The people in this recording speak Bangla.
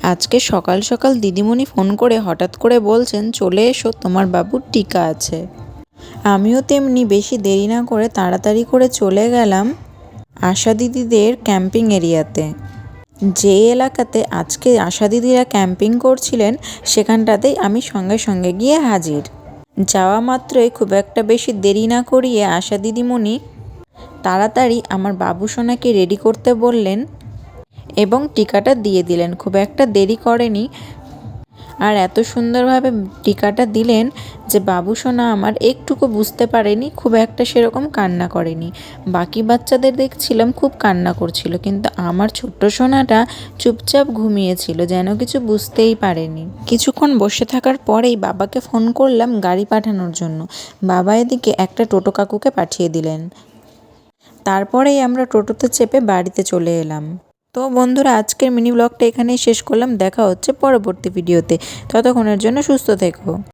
আজকে সকাল সকাল দিদিমণি ফোন করে হঠাৎ করে বলছেন, চলে এসো, তোমার বাবুর টিকা আছে। আমিও তেমনি বেশি দেরি না করে তাড়াতাড়ি করে চলে গেলাম আশা দিদিদের ক্যাম্পিং এরিয়াতে। যে এলাকাতে আজকে আশা দিদিরা ক্যাম্পিং করছিলেন সেখানটাতেই আমি সঙ্গে সঙ্গে গিয়ে হাজির। যাওয়া মাত্রই খুব একটা বেশি দেরি না করিয়ে আশা দিদিমণি তাড়াতাড়ি আমার বাবু সোনাকে রেডি করতে বললেন এবং টিকাটা দিয়ে দিলেন। খুব একটা দেরি করেনি, আর এত সুন্দরভাবে টিকাটা দিলেন যে বাবু সোনা আমার একটুকু বুঝতে পারেনি, খুব একটা সেরকম কান্না করেনি। বাকি বাচ্চাদের দেখছিলাম খুব কান্না করছিল, কিন্তু আমার ছোট্ট সোনাটা চুপচাপ ঘুমিয়েছিল, যেন কিছু বুঝতেই পারেনি। কিছুক্ষণ বসে থাকার পরেই বাবাকে ফোন করলাম গাড়ি পাঠানোর জন্য। বাবা এদিকে একটা টোটো কাকুকে পাঠিয়ে দিলেন। তারপরেই আমরা টোটোতে চেপে বাড়িতে চলে এলাম। তো বন্ধুরা, আজকের মিনি ব্লগটা এখানেই শেষ করলাম। দেখা হচ্ছে পরবর্তী ভিডিওতে। ততক্ষণের জন্য সুস্থ থেকো।